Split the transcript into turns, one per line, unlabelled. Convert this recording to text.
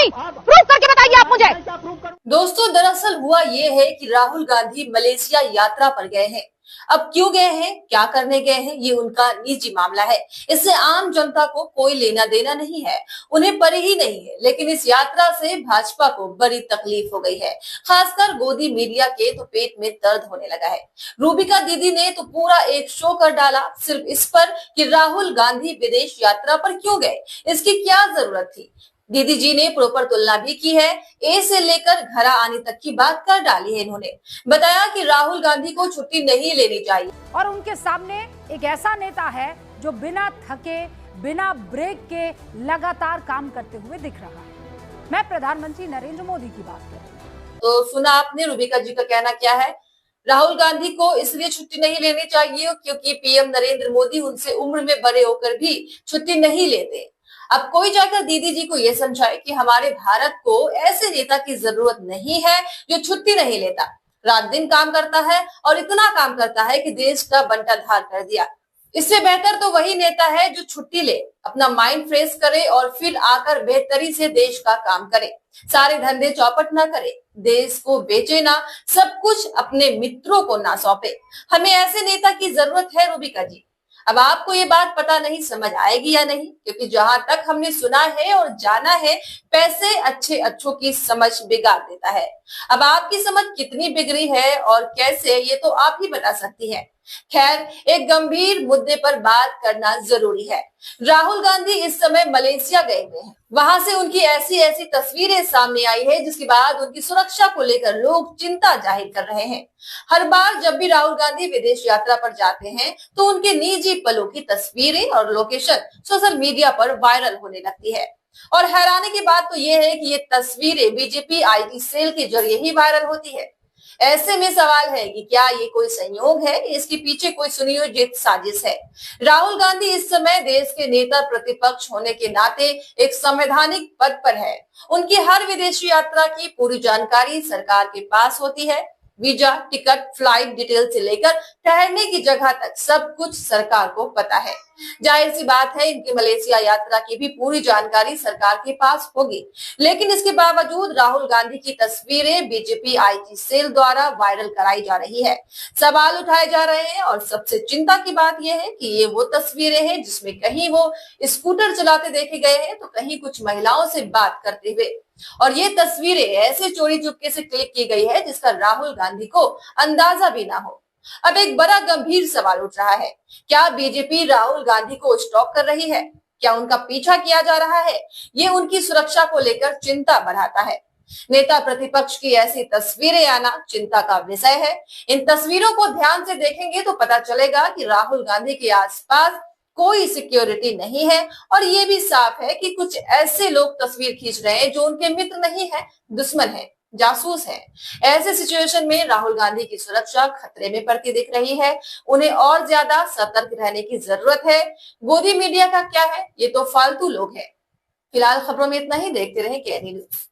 नहीं? प्रूव करके बताइए आप मुझे।
दोस्तों, दरअसल हुआ ये है कि राहुल गांधी मलेशिया यात्रा पर गए हैं। अब क्यों गए हैं, क्या करने गए हैं, ये उनका निजी मामला है। इससे आम जनता को कोई लेना देना नहीं है, उन्हें परी ही नहीं है। लेकिन इस यात्रा से भाजपा को बड़ी तकलीफ हो गई है। खासकर गोदी मीडिया के तो पेट में दर्द होने लगा है। रूबिका दीदी ने तो पूरा एक शो कर डाला सिर्फ इस पर कि राहुल गांधी विदेश यात्रा पर क्यों गए, इसकी क्या जरूरत थी। दीदी जी ने प्रॉपर तुलना भी की है। ए से लेकर घर आने तक की बात कर डाली है। इन्होंने बताया कि राहुल गांधी को छुट्टी नहीं लेनी चाहिए
और उनके सामने एक ऐसा नेता है जो बिना थके, बिना ब्रेक के लगातार काम करते हुए दिख रहा है। मैं प्रधानमंत्री नरेंद्र मोदी की बात कर रही हूँ।
तो सुना आपने रूबिका जी का कहना क्या है। राहुल गांधी को इसलिए छुट्टी नहीं लेनी चाहिए क्योंकि पीएम नरेंद्र मोदी उनसे उम्र में बड़े होकर भी छुट्टी नहीं लेते। अब कोई जाकर दीदी जी को यह समझाए कि हमारे भारत को ऐसे नेता की जरूरत नहीं है जो छुट्टी नहीं लेता, रात दिन काम करता है और इतना काम करता है कि देश का बंटाधार कर दिया। इससे बेहतर तो वही नेता है जो छुट्टी ले, अपना माइंड फ्रेश करे और फिर आकर बेहतरी से देश का काम करे। सारे धंधे चौपट ना करे, देश को बेचे ना, सब कुछ अपने मित्रों को ना सौंपे। हमें ऐसे नेता की जरूरत है रूबिका जी। अब आपको ये बात पता नहीं समझ आएगी या नहीं, क्योंकि जहां तक हमने सुना है और जाना है, पैसे अच्छे अच्छों की समझ बिगाड़ देता है। अब आपकी समझ कितनी बिगड़ी है और कैसे, ये तो आप ही बता सकती हैं। खैर, एक गंभीर मुद्दे पर बात करना जरूरी है। राहुल गांधी इस समय मलेशिया गए हुए हैं। वहां से उनकी ऐसी ऐसी तस्वीरें सामने आई है जिसके बाद उनकी सुरक्षा को लेकर लोग चिंता जाहिर कर रहे हैं। हर बार जब भी राहुल गांधी विदेश यात्रा पर जाते हैं तो उनके निजी पलों की तस्वीरें और लोकेशन सोशल मीडिया पर वायरल होने लगती है। और हैरानी की बात तो यह है कि ये तस्वीरें बीजेपी आईटी सेल के जरिए ही वायरल होती है। ऐसे में सवाल है कि क्या ये कोई संयोग है, इसके पीछे कोई सुनियोजित साजिश है। राहुल गांधी इस समय देश के नेता प्रतिपक्ष होने के नाते एक संवैधानिक पद पर है। उनकी हर विदेशी यात्रा की पूरी जानकारी सरकार के पास होती है। वीजा, टिकट, फ्लाइट डिटेल से लेकर ठहरने की जगह तक सब कुछ सरकार को पता है। जाहिर सी बात है, इनकी मलेशिया यात्रा की भी पूरी जानकारी सरकार के पास होगी। लेकिन इसके बावजूद राहुल गांधी की तस्वीरें बीजेपी आईटी सेल द्वारा वायरल कराई जा रही है। सवाल उठाए जा रहे हैं और सबसे चिंता की बात यह है कि ये वो तस्वीरें हैं जिसमें कहीं वो स्कूटर चलाते देखे गए हैं तो कहीं कुछ महिलाओं से बात करते हुए। और ये तस्वीरें ऐसे चोरी चुपके से क्लिक की गई है जिसका राहुल गांधी को अंदाजा भी ना हो। अब एक बड़ा गंभीर सवाल उठ रहा है, क्या बीजेपी राहुल गांधी को स्टॉक कर रही है? क्या उनका पीछा किया जा रहा है? ये उनकी सुरक्षा को लेकर चिंता बढ़ाता है। नेता प्रतिपक्ष की ऐसी तस्वीरें आना चिंता का विषय है। इन तस्वीरों को ध्यान से देखेंगे तो पता चलेगा कि राहुल गांधी के आसपास कोई सिक्योरिटी नहीं है और ये भी साफ है कि कुछ ऐसे लोग तस्वीर खींच रहे हैं जो उनके मित्र नहीं है, दुश्मन है, जासूस है। ऐसे सिचुएशन में राहुल गांधी की सुरक्षा खतरे में पड़ती दिख रही है। उन्हें और ज्यादा सतर्क रहने की जरूरत है। गोदी मीडिया का क्या है, ये तो फालतू लोग हैं। फिलहाल खबरों में इतना ही। देखते रहें केएनई न्यूज।